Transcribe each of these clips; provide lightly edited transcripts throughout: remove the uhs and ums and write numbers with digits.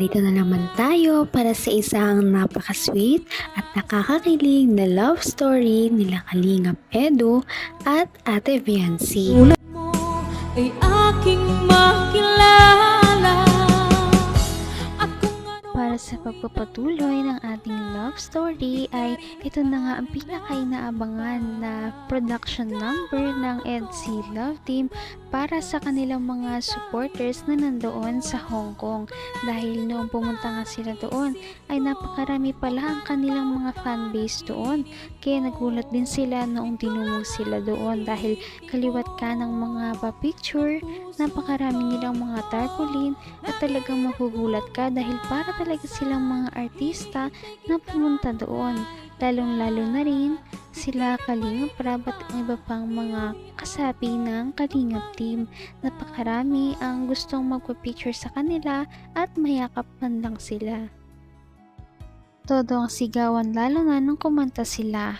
Narito na naman tayo para sa isang napaka-sweet at nakakakilig na love story nila Kalingap Edu at Ate Viancy. Tulad mo ay aking makilala. Para sa pagpapatuloy ng ating love story ay ito na nga ang pinaka-inaabangan na production number ng EDC Love Team para sa kanilang mga supporters na nandoon sa Hong Kong. Dahil noong pumunta nga sila doon ay napakarami pala ang kanilang mga fanbase doon. Kaya nagulat din sila noong dinumog sila doon dahil kaliwat ka ng mga pa-picture, napakarami nilang mga tarpaulin at talagang magugulat ka dahil para talaga silang mga artista na pumunta doon. Lalong-lalo na rin sila Kalingap Rab at ang iba pang mga kasapi ng Kalingap Team. Napakarami ang gustong magpa-picture sa kanila at mayakap man lang sila. Todo ang sigawan lalo na nung kumanta sila.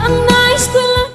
Ang nais ko lang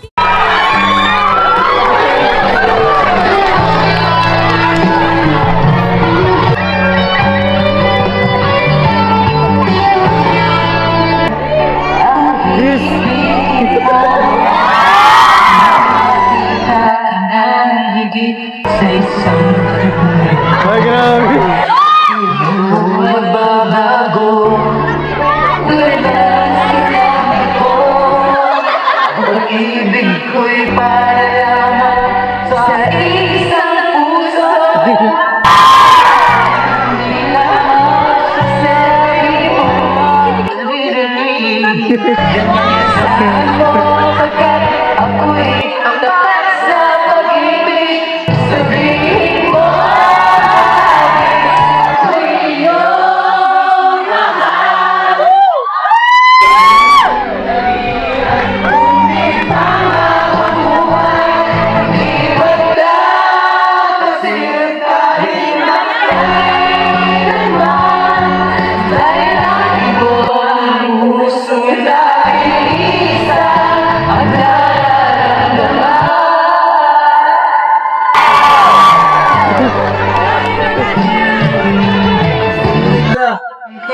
pag-ibig ko'y palayaman sa isang puso. Hindi lamang sa sarili mo. Ganyan mo pagkat ako'y tapat sa pag-ibig. Sabihin mo ako'y iyong mahal.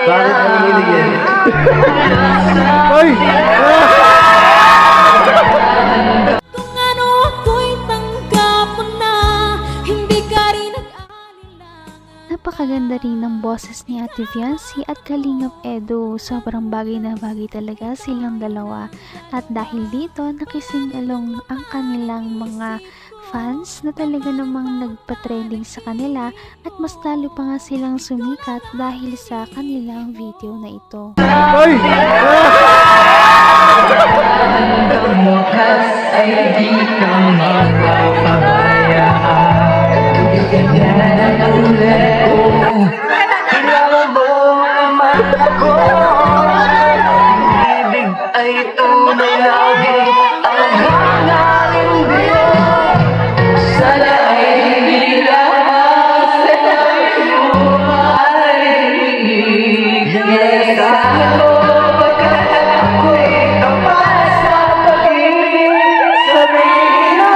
Bakit ang niligyan? Ay! kung ano ako'y tanggap mo na. Hindi ka rin nag-aalilangan. Napakaganda rin ng boses ni Ate Viancy at Kalingap Edu. Sobrang bagay na bagay talaga silang dalawa. At dahil dito, nakising along ang kanilang mga fans na talaga namang nagpa-trending sa kanila at mas lalo pa nga silang sumikat dahil sa kanilang video na ito. Ay! Ang wakas ay di ka mapapabayaan. Ganyan ang ulit ko. Kailangan mo naman ako. Ibig ay tunay lagi. Ang hangarin din. Sana ay hindi lamang sa tayo ay ganyan sa mo pagkat ako'y tapat sa pag-ibig. Sabihin mo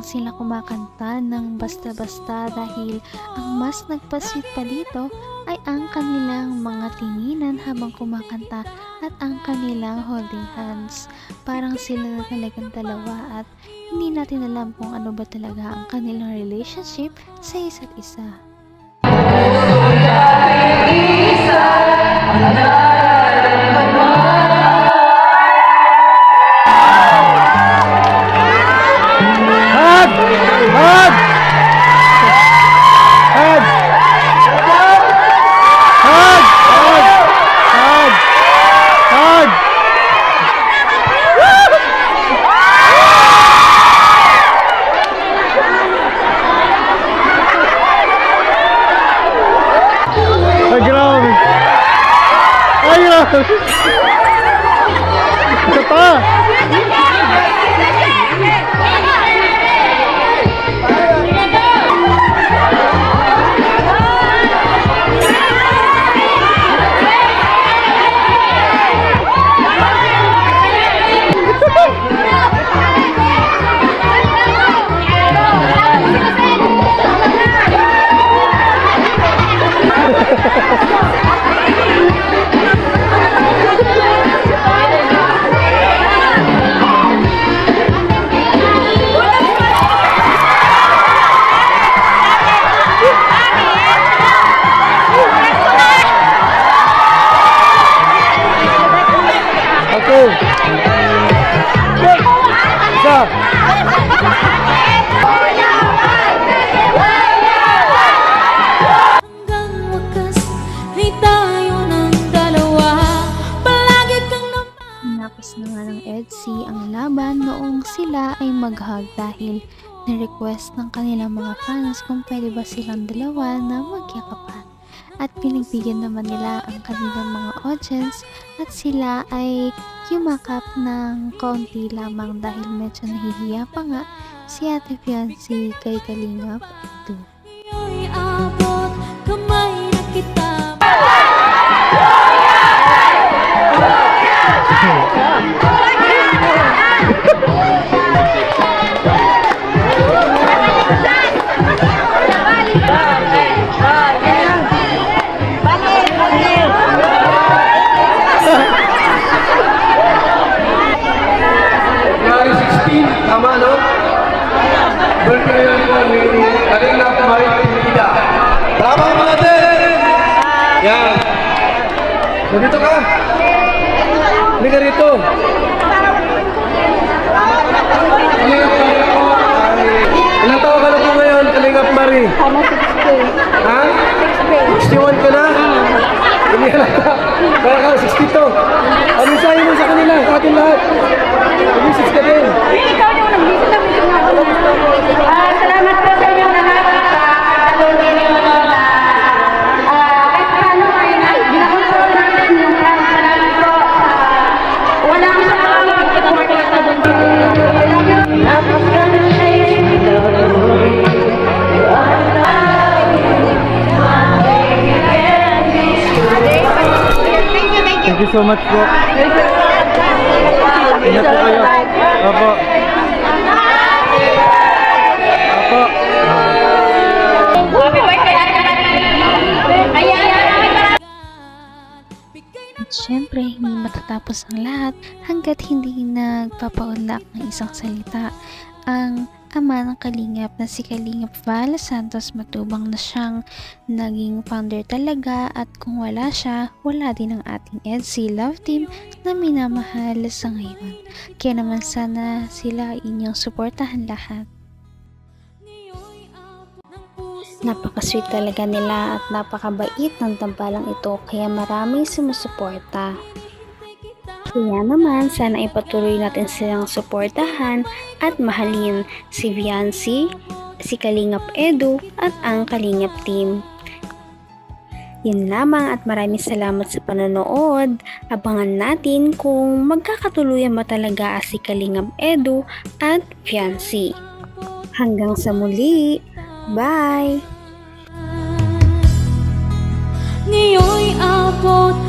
sila kumakanta ng basta-basta dahil ang mas nagpa-sweet pa dito ay ang kanilang mga tinginan habang kumakanta at ang kanilang holding hands. Parang sila na talagang dalawa at hindi natin alam kung ano ba talaga ang kanilang relationship sa isa't isa. Hug! Hug! Hug! Hug! Hug! Hug! Ay, grabe! Ay, grabe! Ito pa! Okay. Isa. Hanggang wakas ay tayo ng dalawa. Palagi kang Hinapos na nga ng EDSI ang laban noong sila ay mag-hug dahil na-request ng kanilang mga fans kung pwede ba silang dalawa na magyakapan. At pinagbigyan naman nila ang kanilang mga audience at sila ay yumakap ng kaunti lamang dahil medyo nahihiya pa nga si Ate Fiancé kay Kalingap Edu. Ngayon'y abot kamay na kita. January 16, tama no? Birthday yun po ni Kalingap Maritida. Tama mga natin! Yan. So dito ka. Hindi ka rito. Ilang taon ka na po ngayon, Kalingap Mari? Ano, 60. Ha? 61 ka na? Hindi ka na. Kaya ka, 62. Ano sayo mo sa kanila? Sa atin lahat. Mag-message ka din. Ikaw yung nag-visit na visit na ako. Salamat po sa inyo lahat. Patuloy ninyo na kahit paano ay binakontrol natin yung plan. Salamat po. Wala akong sa mga mag-support na sa doon. Tapos ka na siya Thank you so much po. Ingat po kayo. Opo. Opo. At syempre, hindi matatapos ang lahat hanggat hindi nagpapaunlak ng isang salita ang ama ng Kalingap na si Kalingap Val Santos Matubang na siyang naging founder talaga at kung wala siya, wala din ang ating EDSI Love Team na minamahal sa ngayon. Kaya naman sana sila inyong suportahan lahat. Napaka-sweet talaga nila at napakabait ng tambalang ito kaya maraming sumusuporta. Kaya naman, sana ipatuloy natin silang suportahan at mahalin si Fiancé, si Kalingap Edu at ang Kalingap Team. Yun lamang at maraming salamat sa panonood. Abangan natin kung magkakatuluyan ba talaga si Kalingap Edu at Fiancé. Hanggang sa muli. Bye! Ngayon'y abot